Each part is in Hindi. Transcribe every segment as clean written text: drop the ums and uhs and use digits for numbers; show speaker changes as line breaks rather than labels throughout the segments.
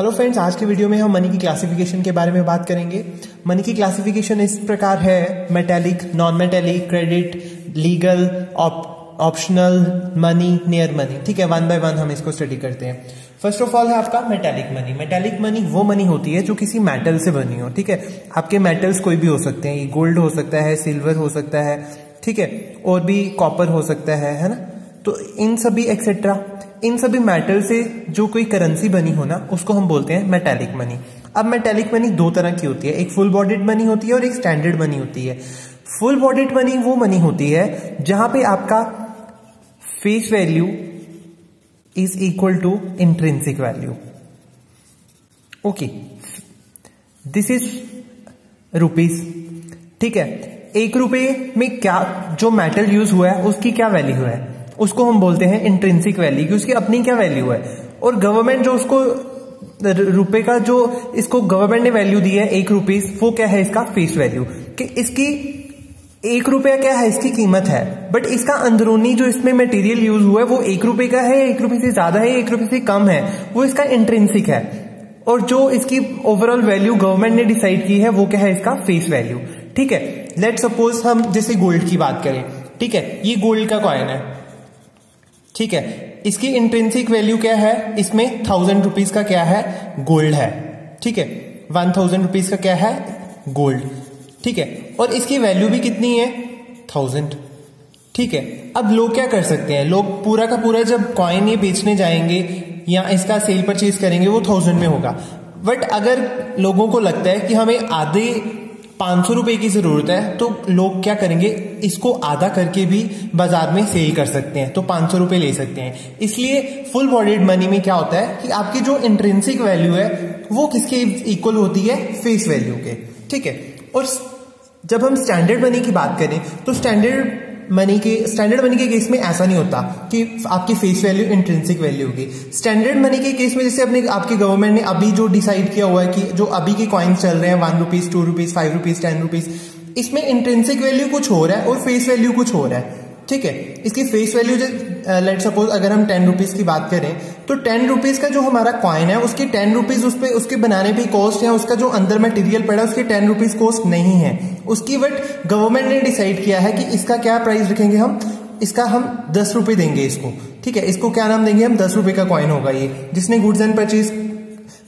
हेलो फ्रेंड्स, आज के वीडियो में हम मनी की क्लासिफिकेशन के बारे में बात करेंगे। मनी की क्लासिफिकेशन इस प्रकार है: metallic, non metallic, credit, legal, optional, money, near money. ठीक है, वन बाय वन हम इसको स्टडी करते हैं। फर्स्ट ऑफ ऑल है आपका मेटेलिक मनी। मेटेलिक मनी वो मनी होती है जो किसी मेटल से बनी हो। ठीक है, आपके मेटल्स कोई भी हो सकते हैं, ये गोल्ड हो सकता है, सिल्वर हो सकता है, ठीक है, और भी कॉपर हो सकता है ना। तो इन सभी एक्सेट्रा, इन सभी मेटल से जो कोई करेंसी बनी हो ना, उसको हम बोलते हैं मेटेलिक मनी। अब मेटेलिक मनी दो तरह की होती है, एक फुल बॉडीड मनी होती है और एक स्टैंडर्ड मनी होती है। फुल बॉडीड मनी वो मनी होती है जहां पे आपका face value is equal to intrinsic value. Okay, this is rupees. ठीक है, 1 रुपए में क्या जो मेटल यूज हुआ है उसकी क्या वैल्यू है, उसको हम बोलते हैं इंट्रिंसिक वैल्यू, कि उसकी अपनी क्या वैल्यू है। और गवर्नमेंट जो उसको रुपए का जो इसको गवर्नमेंट ने वैल्यू दी है 1 रुपीज, वो क्या है इसका फेस वैल्यू, कि इसकी 1 रुपया क्या है, इसकी कीमत है। बट इसका अंदरूनी जो इसमें मटेरियल यूज हुआ है वो 1 रुपए का है, 1 रुपए से ज्यादा है, 1 रुपए से कम है, वो इसका इंट्रिंसिक है। और जो इसकी ओवरऑल वैल्यू गवर्नमेंट ने डिसाइड की है वो क्या है, इसका फेस वैल्यू। ठीक है, लेट सपोज हम जैसे गोल्ड की बात करें। ठीक है, ये गोल्ड का कॉइन है। ठीक है, इसकी इंट्रिंसिक वैल्यू क्या है, इसमें 1000 रुपीज का क्या है, गोल्ड है। ठीक है, 1000 रुपीज का क्या है, गोल्ड। ठीक है, और इसकी वैल्यू भी कितनी है, 1000। ठीक है, अब लोग क्या कर सकते हैं, लोग पूरा का पूरा जब कॉइन ये बेचने जाएंगे या इसका सेल परचेज करेंगे वो 1000 में होगा। बट अगर लोगों को लगता है कि हमें आधे 500 रुपए की जरूरत है, तो लोग क्या करेंगे, इसको आधा करके भी बाजार में सेल कर सकते हैं, तो 500 रुपए ले सकते हैं। इसलिए फुल बॉडीड मनी में क्या होता है कि आपकी जो इंट्रिंसिक वैल्यू है वो किसके इक्वल होती है, फेस वैल्यू के। ठीक है, और जब हम स्टैंडर्ड मनी की बात करें तो स्टैंडर्ड मनी के केस में ऐसा नहीं होता कि आपकी फेस वैल्यू इंट्रिंसिक वैल्यू होगी। स्टैंडर्ड मनी के केस में जैसे अपने आपकी गवर्नमेंट ने अभी जो डिसाइड किया हुआ है कि जो अभी के कॉइन्स चल रहे हैं 1 रुपीज, 2 रुपीज, 5 रुपीज, 10 रुपीज, इसमें इंट्रिंसिक वैल्यू कुछ हो रहा है और फेस वैल्यू कुछ हो रहा है। ठीक है, इसकी फेस वैल्यू लेट सपोज अगर हम 10 रुपीज की बात करें तो 10 रुपीज का जो हमारा कॉइन है उसकी 10 रुपीज उस पे उसके बनाने पे कॉस्ट है, उसका जो अंदर मटेरियल पड़ा है उसकी 10 रुपीज कॉस्ट नहीं है उसकी। बट गवर्नमेंट ने डिसाइड किया है कि इसका क्या प्राइस रखेंगे हम, इसका हम 10 रुपए देंगे इसको। ठीक है, इसको क्या नाम देंगे हम, 10 रुपए का कॉइन होगा ये। जिसने गुड्स एंड परचेज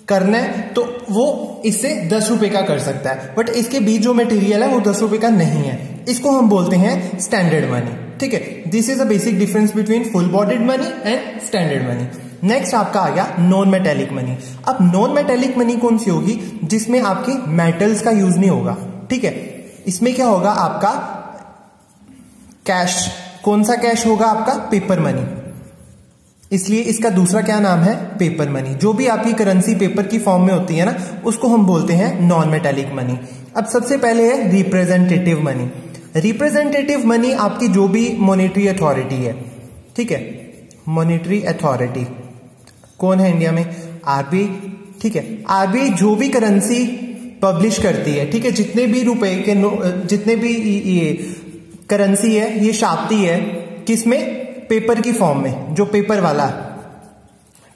करना है तो वो इससे 10 रुपए का कर सकता है, बट इसके बीच जो मटेरियल है वो 10 रुपए का नहीं है। इसको हम बोलते हैं स्टैंडर्ड मनी। ठीक है, this is a basic difference between full bodied money and standard money. Next आपका आ गया नॉन मेटेलिक मनी। अब नॉन मेटेलिक मनी कौन सी होगी, जिसमें आपके मेटल्स का यूज नहीं होगा। ठीक है, इसमें क्या होगा, आपका कैश। कौन सा कैश होगा, आपका पेपर मनी। इसलिए इसका दूसरा क्या नाम है, पेपर मनी। जो भी आपकी करेंसी पेपर की फॉर्म में होती है ना, उसको हम बोलते हैं नॉन मेटेलिक मनी। अब सबसे पहले है रिप्रेजेंटेटिव मनी। रिप्रेजेंटेटिव मनी आपकी जो भी मॉनेटरी अथॉरिटी है। ठीक है, मॉनेटरी अथॉरिटी कौन है इंडिया में, आरबीआई। ठीक है, आरबीआई जो भी करेंसी पब्लिश करती है, ठीक है, जितने भी रुपए के जितने भी ये करेंसी है ये छापती है, किसमें, पेपर की फॉर्म में, जो पेपर वाला।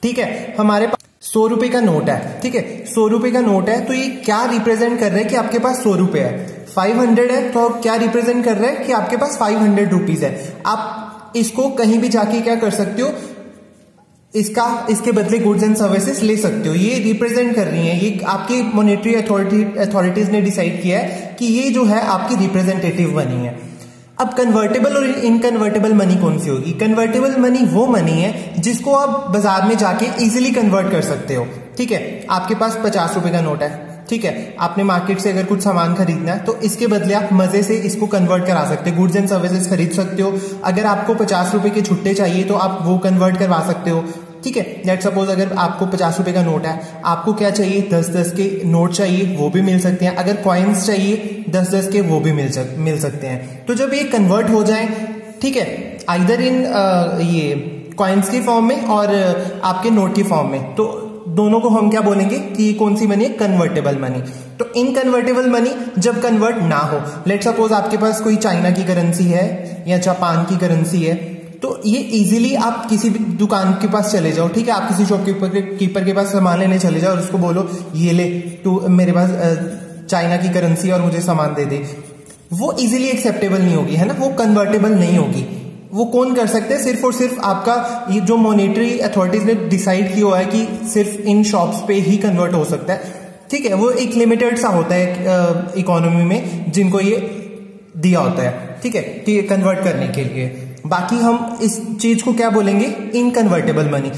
ठीक है, हमारे पास 100 रुपए का नोट है। ठीक है, 100 रुपए का नोट है तो ये क्या रिप्रेजेंट कर रहे हैं कि आपके पास 100 रुपए है। 500 है तो क्या रिप्रेजेंट कर रहे हैं कि आपके पास 500 रुपीज है। आप इसको कहीं भी जाके क्या कर सकते हो, इसके बदले गुड्स एंड सर्विसेज ले सकते हो। ये रिप्रेजेंट कर रही है, ये आपकी मॉनेटरी अथॉरिटीज ने डिसाइड किया है कि ये जो है आपकी रिप्रेजेंटेटिव मनी है। अब कन्वर्टेबल और इनकन्वर्टेबल मनी कौन सी होगी। कन्वर्टेबल मनी वो मनी है जिसको आप बाजार में जाके इजीली कन्वर्ट कर सकते हो। ठीक है, आपके पास 50 रुपए का नोट है। ठीक है, आपने मार्केट से अगर कुछ सामान खरीदना है तो इसके बदले आप मजे से इसको कन्वर्ट करा सकते हो, गुड्स एंड सर्विसेज खरीद सकते हो। अगर आपको 50 रुपए के छुट्टे चाहिए तो आप वो कन्वर्ट करवा सकते हो। ठीक है, लेट सपोज अगर आपको 50 रुपए का नोट है, आपको क्या चाहिए, 10-10 के नोट चाहिए, वो भी मिल सकते हैं। अगर कॉइन्स चाहिए 10-10 के, वो भी मिल सकते हैं। तो जब ये कन्वर्ट हो जाए, ठीक है, आइदर इन ये कॉइन्स की फॉर्म में और आपके नोट की फॉर्म में, तो दोनों को हम क्या बोलेंगे कि कौन सी मनी है, कन्वर्टेबल मनी। तो इनकन्वर्टेबल मनी जब कन्वर्ट ना हो, लेट सपोज आपके पास कोई चाइना की करेंसी है या जापान की करेंसी है, तो ये इजीली आप किसी भी दुकान के पास चले जाओ, ठीक है, आप किसी शॉपकीपर के पास सामान लेने चले जाओ और उसको बोलो ये ले तू मेरे पास चाइना की करेंसी और मुझे सामान दे दे, वो इजीली एक्सेप्टेबल नहीं होगी, है ना, वो कन्वर्टेबल नहीं होगी। वो कौन कर सकते हैं? सिर्फ और सिर्फ आपका ये जो मॉनेटरी अथॉरिटीज ने डिसाइड किया हुआ है कि सिर्फ इन शॉप्स पे ही कन्वर्ट हो सकता है, ठीक है, वो एक लिमिटेड सा होता है इकोनॉमी में जिनको ये दिया होता है, ठीक है, कि कन्वर्ट करने के लिए। बाकी हम इस चीज को क्या बोलेंगे? इनकन्वर्टेबल मनी।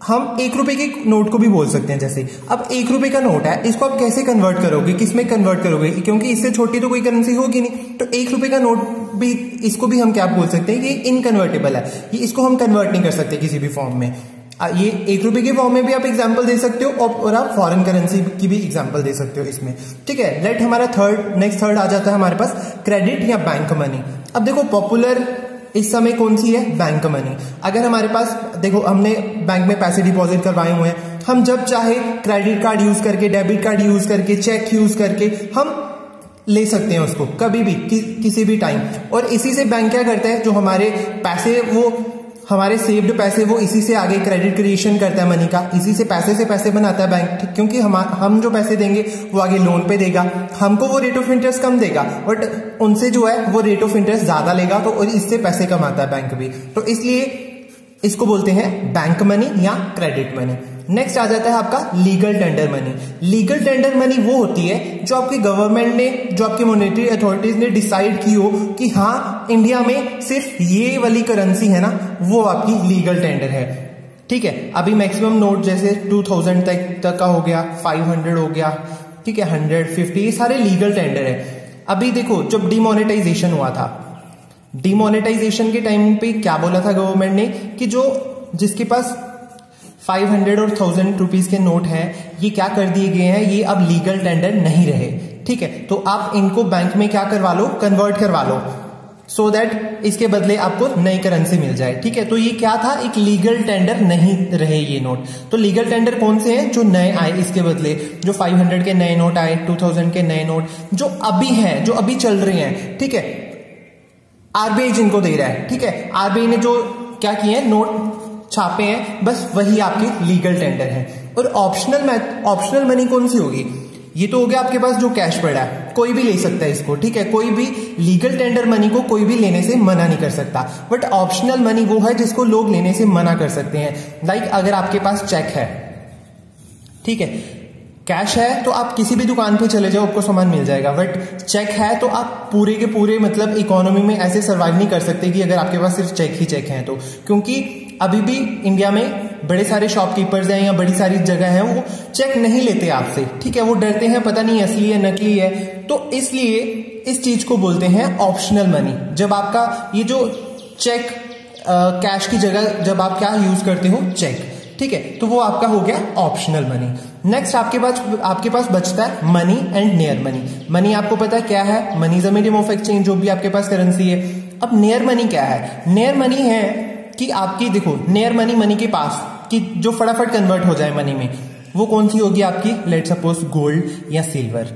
हम 1 रुपए के नोट को भी बोल सकते हैं। जैसे अब 1 रुपए का नोट है, इसको आप कैसे कन्वर्ट करोगे, किसमें कन्वर्ट करोगे, क्योंकि इससे छोटी तो कोई करेंसी होगी नहीं। तो 1 रुपए का नोट भी, इसको भी हम क्या बोल सकते हैं कि इनकन्वर्टेबल है, ये इसको हम कन्वर्ट नहीं कर सकते किसी भी फॉर्म में। ये 1 रुपए के फॉर्म में भी आप एग्जाम्पल दे सकते हो और आप फॉरेन करेंसी की भी एग्जाम्पल दे सकते हो इसमें, ठीक है। लेट हमारा नेक्स्ट थर्ड आ जाता है हमारे पास क्रेडिट या बैंक मनी। अब देखो पॉपुलर इस समय कौन सी है? Bank money. अगर हमारे पास देखो हमने बैंक में पैसे डिपॉजिट करवाए हुए हैं, हम जब चाहे क्रेडिट कार्ड यूज करके, डेबिट कार्ड यूज करके, चेक यूज करके हम ले सकते हैं उसको कभी भी किसी भी टाइम। और इसी से बैंक क्या करता है, जो हमारे पैसे, वो हमारे सेव्ड पैसे, वो इसी से आगे क्रेडिट क्रिएशन करता है मनी का, इसी से पैसे बनाता है बैंक, ठीक, क्योंकि हम जो पैसे देंगे वो आगे लोन पे देगा, हमको वो रेट ऑफ इंटरेस्ट कम देगा, बट उनसे जो है वो रेट ऑफ इंटरेस्ट ज्यादा लेगा, तो और इससे पैसे कमाता है बैंक भी। तो इसलिए इसको बोलते हैं बैंक मनी या क्रेडिट मनी। नेक्स्ट आ जाता है आपका legal tender money. Legal tender money वो होती है जो आपकी गवर्नमेंट ने, जो आपकी मॉनेटरी अथॉरिटीज ने डिसाइड की हो कि हाँ इंडिया में सिर्फ ये वाली करेंसी है ना, वो आपकी लीगल टेंडर है, ठीक है। अभी मैक्सिमम नोट जैसे 2000 तक का हो गया, 500 हो गया, ठीक है, 100, 50, ये सारे लीगल टेंडर है। अभी देखो जब डिमोनेटाइजेशन हुआ था, डिमोनेटाइजेशन के टाइम पे क्या बोला था गवर्नमेंट ने कि जिसके पास 500 और 1000 रुपीज के नोट हैं, ये क्या कर दिए गए हैं, ये अब लीगल टेंडर नहीं रहे, ठीक है। तो आप इनको बैंक में क्या करवा लो, कन्वर्ट करवा लो, सो दैट इसके बदले आपको नई करेंसी मिल जाए, ठीक है। तो ये क्या था, एक लीगल टेंडर नहीं रहे ये नोट। तो लीगल टेंडर कौन से हैं? जो नए आए इसके बदले, जो 500 के नए नोट आए, 2000 के नए नोट जो अभी हैं, जो अभी चल रहे हैं, ठीक है, आरबीआई जिनको दे रहा है, ठीक है, आरबीआई ने जो क्या किए हैं, नोट छापे हैं, बस वही आपके लीगल टेंडर हैं। और ऑप्शनल मनी कौन सी होगी? ये तो हो गया आपके पास जो कैश पड़ा है, कोई भी ले सकता है इसको, ठीक है, कोई भी लीगल टेंडर मनी को कोई भी लेने से मना नहीं कर सकता। बट ऑप्शनल मनी वो है जिसको लोग लेने से मना कर सकते हैं। लाइक अगर आपके पास चेक है, ठीक है, कैश है तो आप किसी भी दुकान पे चले जाओ, आपको सामान मिल जाएगा, बट चेक है तो आप पूरे के पूरे मतलब इकोनॉमी में ऐसे सर्वाइव नहीं कर सकते कि अगर आपके पास सिर्फ चेक ही चेक है तो, क्योंकि अभी भी इंडिया में बड़े सारे शॉपकीपर्स हैं या बड़ी सारी जगह हैं, वो चेक नहीं लेते आपसे, ठीक है, वो डरते हैं पता नहीं असली है नकली है। तो इसलिए इस चीज को बोलते हैं ऑप्शनल मनी। जब आपका ये जो चेक कैश की जगह जब आप क्या यूज करते हो, चेक, ठीक है, तो वो आपका हो गया ऑप्शनल मनी। नेक्स्ट आपके पास बचता है money and near money. Money आपको पता है क्या है, money is a medium of exchange, जो भी आपके पास करेंसी है। अब नियर मनी क्या है? नियर मनी है कि आपकी, देखो नियर मनी के पास कि जो फटाफट कन्वर्ट हो जाए मनी में, वो कौन सी होगी आपकी? लेट सपोज गोल्ड या सिल्वर,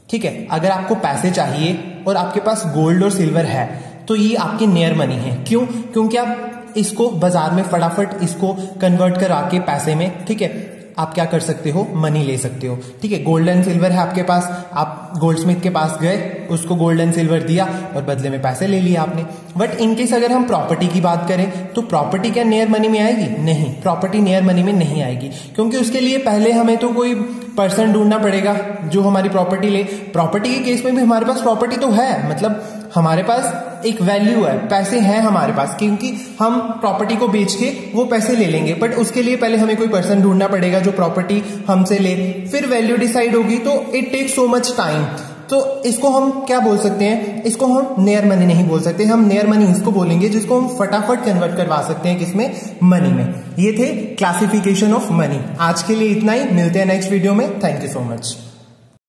ठीक है। अगर आपको पैसे चाहिए और आपके पास गोल्ड और सिल्वर है तो ये आपकी नियर मनी है। क्यों? क्योंकि आप इसको बाजार में फटाफट इसको कन्वर्ट करा के पैसे में, ठीक है, आप क्या कर सकते हो, मनी ले सकते हो, ठीक है। गोल्ड एंड सिल्वर है आपके पास, आप गोल्ड स्मिथ के पास गए, उसको गोल्ड एंड सिल्वर दिया और बदले में पैसे ले लिए आपने। बट इनकेस अगर हम प्रॉपर्टी की बात करें तो प्रॉपर्टी क्या नियर मनी में आएगी? नहीं, प्रॉपर्टी नियर मनी में नहीं आएगी, क्योंकि उसके लिए पहले हमें तो कोई पर्सन ढूंढना पड़ेगा जो हमारी प्रॉपर्टी ले। प्रॉपर्टी के केस में भी हमारे पास प्रॉपर्टी तो है, मतलब हमारे पास एक वैल्यू है, पैसे हैं हमारे पास, क्योंकि हम प्रॉपर्टी को बेच के वो पैसे ले लेंगे। बट उसके लिए पहले हमें कोई पर्सन ढूंढना पड़ेगा जो प्रॉपर्टी हमसे ले, फिर वैल्यू डिसाइड होगी, तो it take so much time. तो इसको हम क्या बोल सकते हैं? इसको हम नियर मनी नहीं बोल सकते, हम नियर मनी इसको बोलेंगे जिसको हम फटाफट कन्वर्ट करवा सकते हैं, किसमें? मनी में। ये थे क्लासिफिकेशन ऑफ मनी। आज के लिए इतना ही, मिलते हैं नेक्स्ट वीडियो में। Thank you so much.